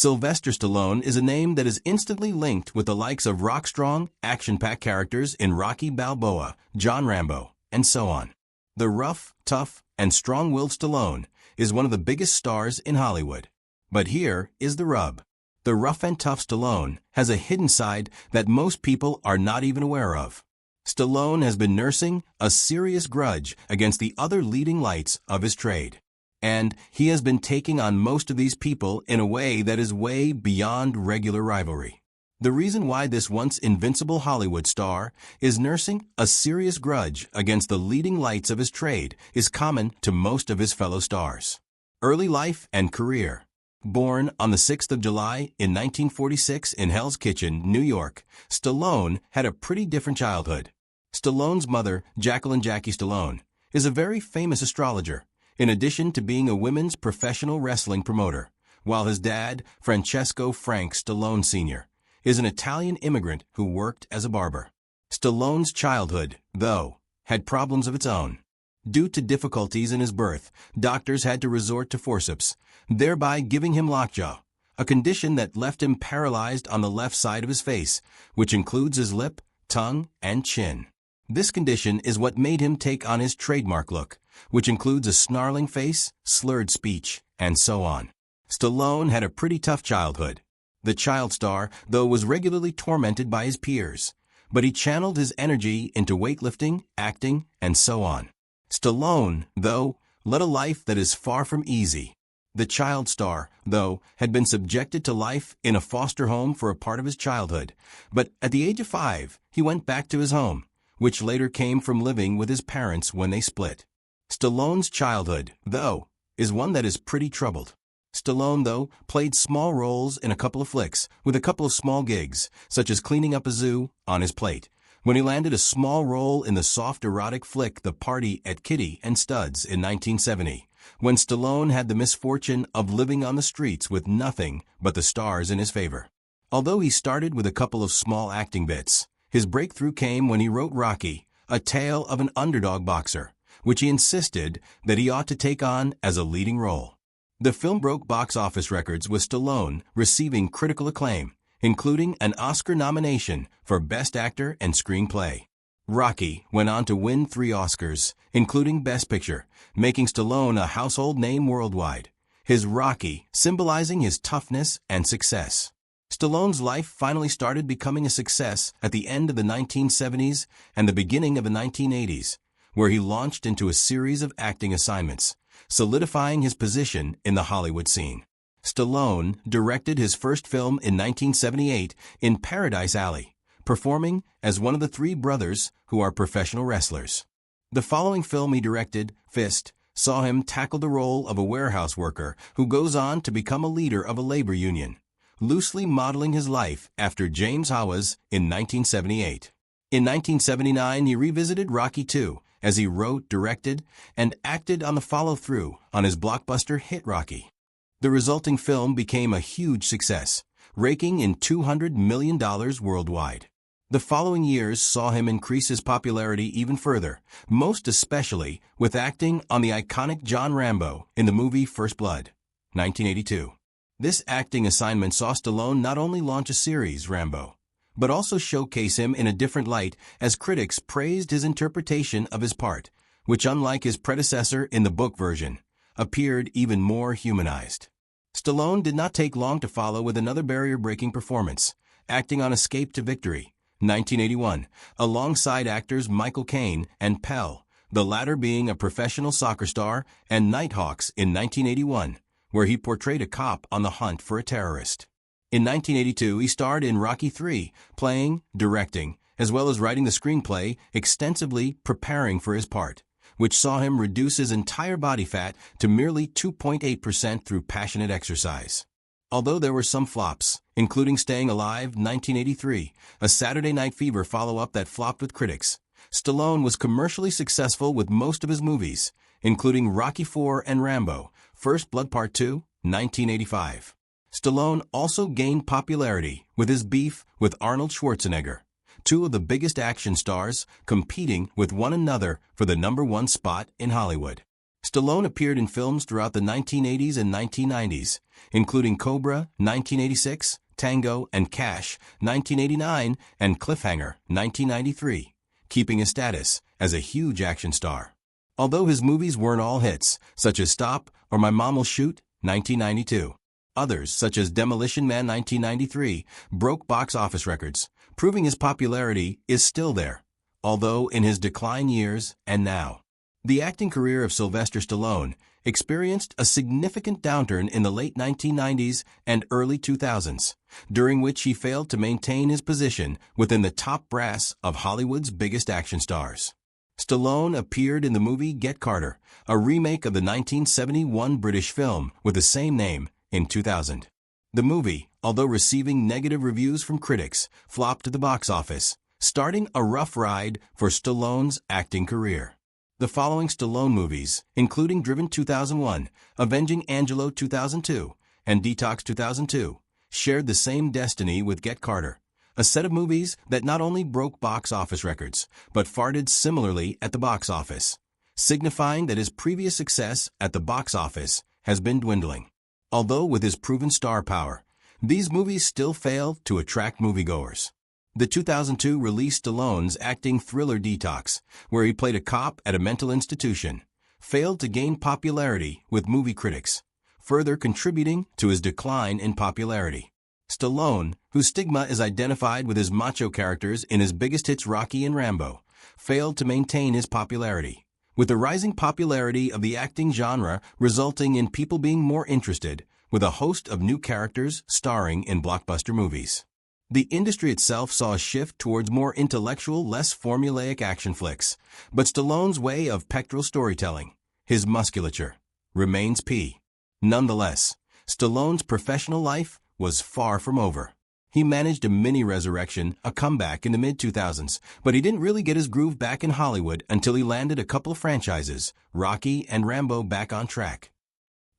Sylvester Stallone is a name that is instantly linked with the likes of rock-strong, action-packed characters in Rocky Balboa, John Rambo, and so on. The rough, tough, and strong-willed Stallone is one of the biggest stars in Hollywood. But here is the rub. The rough and tough Stallone has a hidden side that most people are not even aware of. Stallone has been nursing a serious grudge against the other leading lights of his trade. And he has been taking on most of these people in a way that is way beyond regular rivalry. The reason why this once invincible Hollywood star is nursing a serious grudge against the leading lights of his trade is common to most of his fellow stars. Early life and career. Born on the 6th of July in 1946 in Hell's Kitchen, New York, Stallone had a pretty different childhood. Stallone's mother, Jacqueline "Jackie" Stallone, is a very famous astrologer, in addition to being a women's professional wrestling promoter, while his dad, Francesco "Frank" Stallone Sr., is an Italian immigrant who worked as a barber. Stallone's childhood, though, had problems of its own. Due to difficulties in his birth, doctors had to resort to forceps, thereby giving him lockjaw, a condition that left him paralyzed on the left side of his face, which includes his lip, tongue, and chin. This condition is what made him take on his trademark look, which includes a snarling face, slurred speech, and so on. Stallone had a pretty tough childhood. The child star, though, was regularly tormented by his peers, but he channeled his energy into weightlifting, acting, and so on. Stallone, though, led a life that is far from easy. The child star, though, had been subjected to life in a foster home for a part of his childhood, but at the age of 5, he went back to his home, which later came from living with his parents when they split. Stallone's childhood, though, is one that is pretty troubled. Stallone, though, played small roles in a couple of flicks, with a couple of small gigs, such as cleaning up a zoo, on his plate, when he landed a small role in the soft erotic flick The Party at Kitty and Studs in 1970, when Stallone had the misfortune of living on the streets with nothing but the stars in his favor. Although he started with a couple of small acting bits, his breakthrough came when he wrote Rocky, a tale of an underdog boxer, which he insisted that he ought to take on as a leading role. The film broke box office records with Stallone receiving critical acclaim, including an Oscar nomination for Best Actor and Screenplay. Rocky went on to win 3 Oscars, including Best Picture, making Stallone a household name worldwide, his Rocky symbolizing his toughness and success. Stallone's life finally started becoming a success at the end of the 1970s and the beginning of the 1980s, where he launched into a series of acting assignments, solidifying his position in the Hollywood scene. Stallone directed his first film in 1978 in Paradise Alley, performing as one of the 3 brothers who are professional wrestlers. The following film he directed, Fist, saw him tackle the role of a warehouse worker who goes on to become a leader of a labor union, loosely modeling his life after James Howes in 1978. In 1979, he revisited Rocky II as he wrote, directed, and acted on the follow-through on his blockbuster hit Rocky. The resulting film became a huge success, raking in $200 million worldwide. The following years saw him increase his popularity even further, most especially with acting on the iconic John Rambo in the movie First Blood, 1982. This acting assignment saw Stallone not only launch a series, Rambo, but also showcase him in a different light as critics praised his interpretation of his part, which, unlike his predecessor in the book version, appeared even more humanized. Stallone did not take long to follow with another barrier-breaking performance, acting on Escape to Victory, 1981, alongside actors Michael Caine and Pell, the latter being a professional soccer star, and Nighthawks in 1981, where he portrayed a cop on the hunt for a terrorist. In 1982, he starred in Rocky III, playing, directing, as well as writing the screenplay, extensively preparing for his part, which saw him reduce his entire body fat to merely 2.8% through passionate exercise. Although there were some flops, including Staying Alive, 1983, a Saturday Night Fever follow-up that flopped with critics, Stallone was commercially successful with most of his movies, including Rocky IV and Rambo, First Blood Part 2, 1985. Stallone also gained popularity with his beef with Arnold Schwarzenegger, 2 of the biggest action stars competing with one another for the #1 spot in Hollywood. Stallone appeared in films throughout the 1980s and 1990s, including Cobra, 1986, Tango and Cash, 1989, and Cliffhanger, 1993, keeping his status as a huge action star. Although his movies weren't all hits, such as Stop or My Mom Will Shoot, 1992, others, such as Demolition Man 1993, broke box office records, proving his popularity is still there, although in his decline years and now. The acting career of Sylvester Stallone experienced a significant downturn in the late 1990s and early 2000s, during which he failed to maintain his position within the top brass of Hollywood's biggest action stars. Stallone appeared in the movie Get Carter, a remake of the 1971 British film with the same name, in 2000. The movie, although receiving negative reviews from critics, flopped at the box office, starting a rough ride for Stallone's acting career. The following Stallone movies, including Driven 2001, Avenging Angelo 2002, and Detox 2002, shared the same destiny with Get Carter, a set of movies that not only broke box office records, but farted similarly at the box office, signifying that his previous success at the box office has been dwindling. Although with his proven star power, these movies still fail to attract moviegoers. The 2002 release Stallone's acting thriller Detox, where he played a cop at a mental institution, failed to gain popularity with movie critics, further contributing to his decline in popularity. Stallone, whose stigma is identified with his macho characters in his biggest hits Rocky and Rambo, failed to maintain his popularity, with the rising popularity of the acting genre resulting in people being more interested, with a host of new characters starring in blockbuster movies. The industry itself saw a shift towards more intellectual, less formulaic action flicks, but Stallone's way of pectoral storytelling, his musculature, remains P. Nonetheless, Stallone's professional life was far from over. He managed a mini-resurrection, a comeback in the mid-2000s, but he didn't really get his groove back in Hollywood until he landed a couple of franchises, Rocky and Rambo, back on track.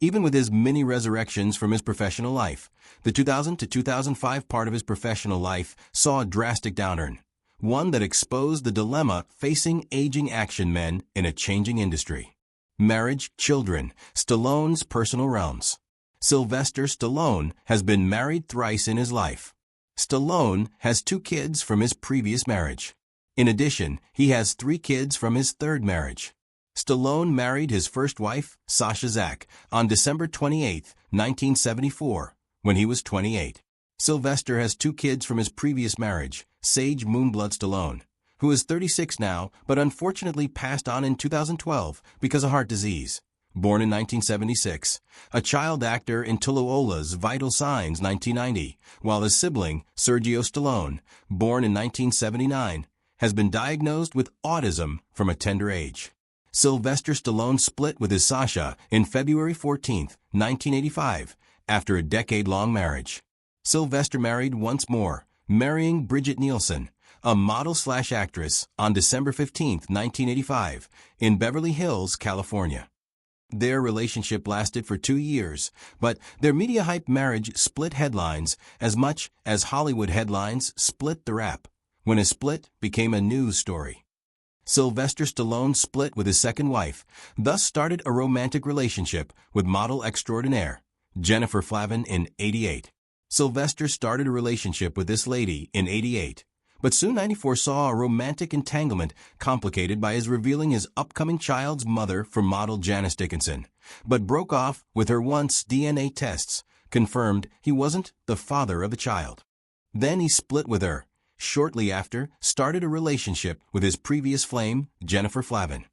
Even with his mini-resurrections from his professional life, the 2000 to 2005 part of his professional life saw a drastic downturn, one that exposed the dilemma facing aging action men in a changing industry. Marriage, children, Stallone's personal realms. Sylvester Stallone has been married thrice in his life. Stallone has 2 kids from his previous marriage. In addition, he has 3 kids from his third marriage. Stallone married his first wife, Sasha Zak, on December 28, 1974, when he was 28. Sylvester has 2 kids from his previous marriage, Sage Moonblood Stallone, who is 36 now but unfortunately passed on in 2012 because of heart disease. Born in 1976, a child actor in Tuluola's Vital Signs 1990, while his sibling, Sergio Stallone, born in 1979, has been diagnosed with autism from a tender age. Sylvester Stallone split with his Sasha in February 14, 1985, after a decade-long marriage. Sylvester married once more, marrying Bridget Nielsen, a model/actress, on December 15, 1985, in Beverly Hills, California. Their relationship lasted for 2 years, but their media-hype marriage split headlines as much as Hollywood headlines split the rap, when a split became a news story. Sylvester Stallone split with his second wife, thus started a romantic relationship with model extraordinaire Jennifer Flavin in '88. Sylvester started a relationship with this lady in '88, but soon '94 saw a romantic entanglement complicated by his revealing his upcoming child's mother for model Janice Dickinson, but broke off with her once DNA tests confirmed he wasn't the father of the child. Then he split with her. Shortly after, started a relationship with his previous flame, Jennifer Flavin.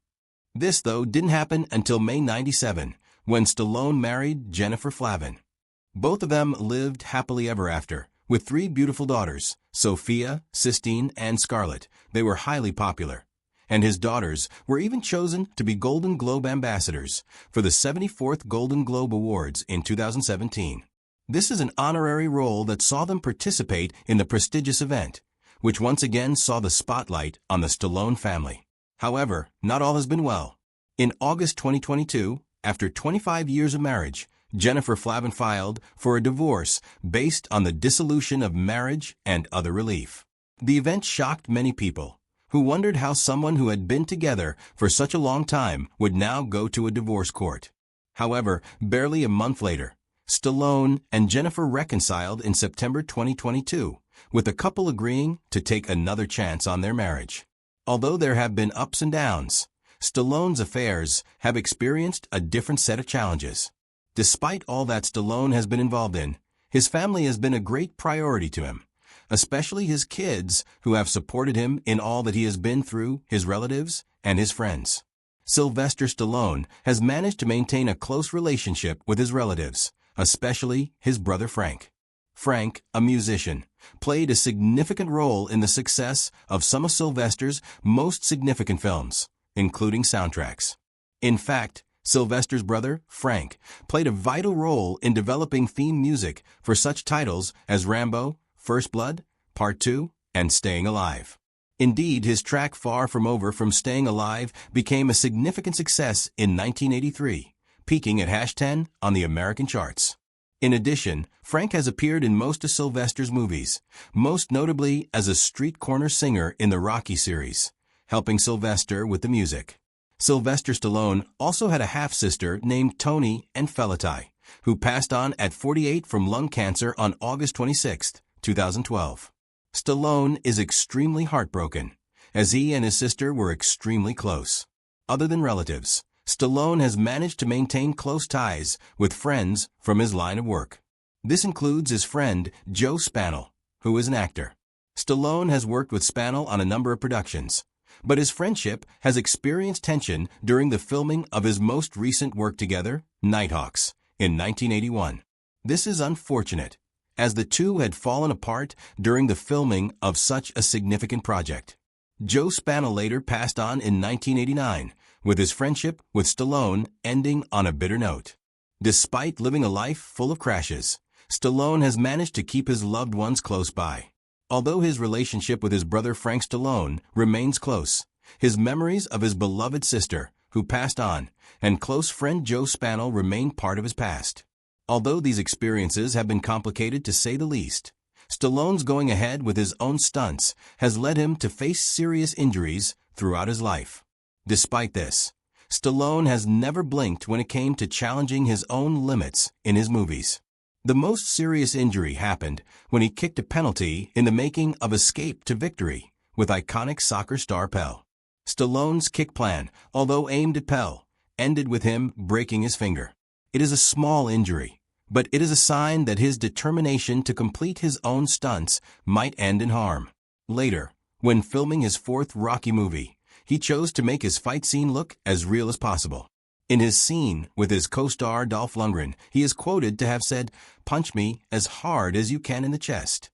This, though, didn't happen until May '97, when Stallone married Jennifer Flavin. Both of them lived happily ever after, with 3 beautiful daughters, Sophia, Sistine, and Scarlett. They were highly popular, and his daughters were even chosen to be Golden Globe ambassadors for the 74th Golden Globe Awards in 2017. This is an honorary role that saw them participate in the prestigious event, which once again saw the spotlight on the Stallone family. However, not all has been well. In August 2022, after 25 years of marriage, Jennifer Flavin filed for a divorce based on the dissolution of marriage and other relief. The event shocked many people, who wondered how someone who had been together for such a long time would now go to a divorce court. However, barely a month later, Stallone and Jennifer reconciled in September 2022, with the couple agreeing to take another chance on their marriage. Although there have been ups and downs, Stallone's affairs have experienced a different set of challenges. Despite all that Stallone has been involved in, his family has been a great priority to him, especially his kids who have supported him in all that he has been through, his relatives, and his friends. Sylvester Stallone has managed to maintain a close relationship with his relatives, especially his brother Frank. Frank, a musician, played a significant role in the success of some of Sylvester's most significant films, including soundtracks. In fact, Sylvester's brother, Frank, played a vital role in developing theme music for such titles as Rambo, First Blood, Part 2, and Staying Alive. Indeed, his track Far From Over from Staying Alive became a significant success in 1983, peaking at #10 on the American charts. In addition, Frank has appeared in most of Sylvester's movies, most notably as a street corner singer in the Rocky series, helping Sylvester with the music. Sylvester Stallone also had a half-sister named Toni and Felitai, who passed on at 48 from lung cancer on August 26, 2012. Stallone is extremely heartbroken, as he and his sister were extremely close. Other than relatives, Stallone has managed to maintain close ties with friends from his line of work. This includes his friend Joe Spannell, who is an actor. Stallone has worked with Spannell on a number of productions, but his friendship has experienced tension during the filming of his most recent work together, Nighthawks, in 1981. This is unfortunate, as the two had fallen apart during the filming of such a significant project. Joe Spannell later passed on in 1989, with his friendship with Stallone ending on a bitter note. Despite living a life full of crashes, Stallone has managed to keep his loved ones close by. Although his relationship with his brother Frank Stallone remains close, his memories of his beloved sister, who passed on, and close friend Joe Spannell remain part of his past. Although these experiences have been complicated to say the least, Stallone's going ahead with his own stunts has led him to face serious injuries throughout his life. Despite this, Stallone has never blinked when it came to challenging his own limits in his movies. The most serious injury happened when he kicked a penalty in the making of Escape to Victory with iconic soccer star Pele. Stallone's kick plan, although aimed at Pele, ended with him breaking his finger. It is a small injury, but it is a sign that his determination to complete his own stunts might end in harm. Later, when filming his fourth Rocky movie, he chose to make his fight scene look as real as possible. In his scene with his co-star Dolph Lundgren, he is quoted to have said, "Punch me as hard as you can in the chest."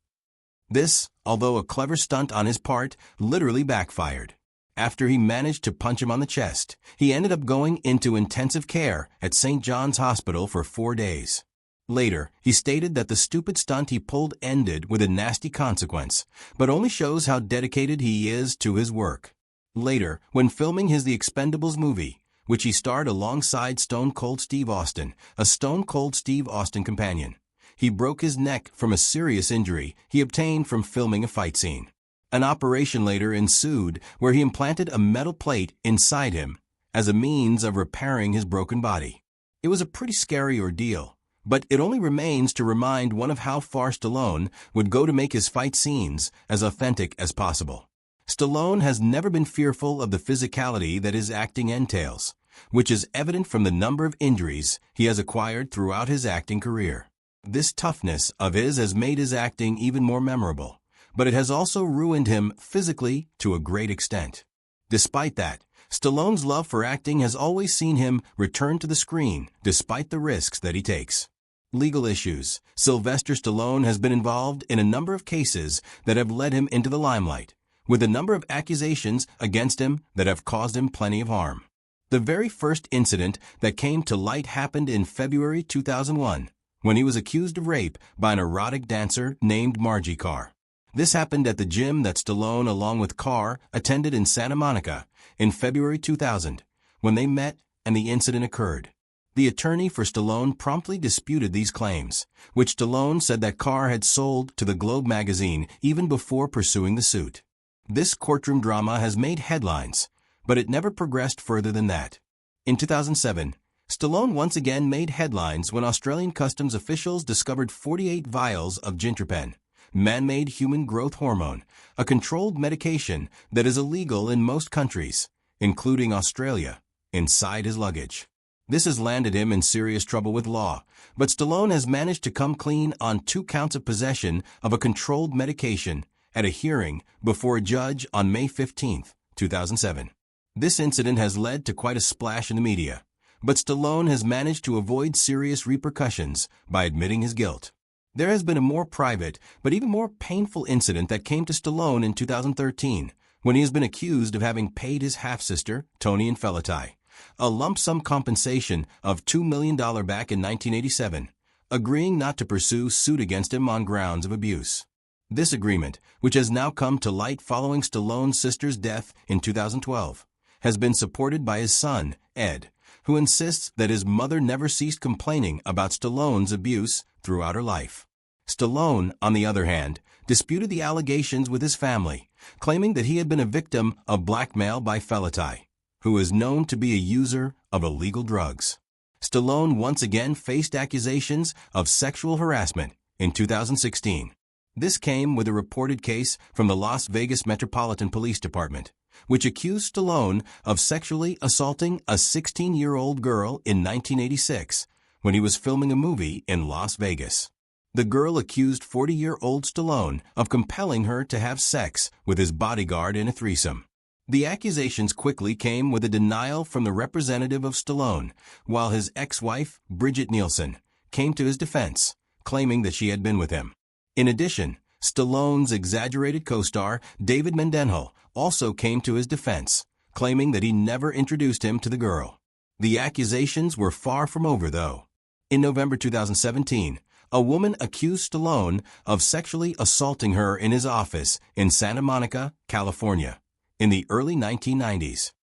This, although a clever stunt on his part, literally backfired. After he managed to punch him on the chest, he ended up going into intensive care at St. John's Hospital for 4 days. Later, he stated that the stupid stunt he pulled ended with a nasty consequence, but only shows how dedicated he is to his work. Later, when filming his The Expendables movie, which he starred alongside Stone Cold Steve Austin, a Stone Cold Steve Austin companion, he broke his neck from a serious injury he obtained from filming a fight scene. An operation later ensued where he implanted a metal plate inside him as a means of repairing his broken body. It was a pretty scary ordeal, but it only remains to remind one of how far Stallone would go to make his fight scenes as authentic as possible. Stallone has never been fearful of the physicality that his acting entails, which is evident from the number of injuries he has acquired throughout his acting career. This toughness of his has made his acting even more memorable, but it has also ruined him physically to a great extent. Despite that, Stallone's love for acting has always seen him return to the screen despite the risks that he takes. Legal issues. Sylvester Stallone has been involved in a number of cases that have led him into the limelight, with a number of accusations against him that have caused him plenty of harm. The very first incident that came to light happened in February 2001, when he was accused of rape by an erotic dancer named Margie Carr. This happened at the gym that Stallone, along with Carr, attended in Santa Monica in February 2000, when they met and the incident occurred. The attorney for Stallone promptly disputed these claims, which Stallone said that Carr had sold to the Globe magazine even before pursuing the suit. This courtroom drama has made headlines, but it never progressed further than that. In 2007, Stallone once again made headlines when Australian customs officials discovered 48 vials of ginterpen, man-made human growth hormone, a controlled medication that is illegal in most countries, including Australia, inside his luggage. This has landed him in serious trouble with law, but Stallone has managed to come clean on 2 counts of possession of a controlled medication at a hearing before a judge on May 15, 2007. This incident has led to quite a splash in the media, but Stallone has managed to avoid serious repercussions by admitting his guilt. There has been a more private, but even more painful incident that came to Stallone in 2013, when he has been accused of having paid his half-sister, Toni Infelitai, a lump sum compensation of $2 million back in 1987, agreeing not to pursue suit against him on grounds of abuse. This agreement, which has now come to light following Stallone's sister's death in 2012, has been supported by his son, Ed, who insists that his mother never ceased complaining about Stallone's abuse throughout her life. Stallone, on the other hand, disputed the allegations with his family, claiming that he had been a victim of blackmail by Infelitai, who is known to be a user of illegal drugs. Stallone once again faced accusations of sexual harassment in 2016. This came with a reported case from the Las Vegas Metropolitan Police Department, which accused Stallone of sexually assaulting a 16-year-old girl in 1986 when he was filming a movie in Las Vegas. The girl accused 40-year-old Stallone of compelling her to have sex with his bodyguard in a threesome. The accusations quickly came with a denial from the representative of Stallone, while his ex-wife, Bridget Nielsen, came to his defense, claiming that she had been with him. In addition, Stallone's exaggerated co-star, David Mendenhall, also came to his defense, claiming that he never introduced him to the girl. The accusations were far from over, though. In November 2017, a woman accused Stallone of sexually assaulting her in his office in Santa Monica, California, in the early 1990s.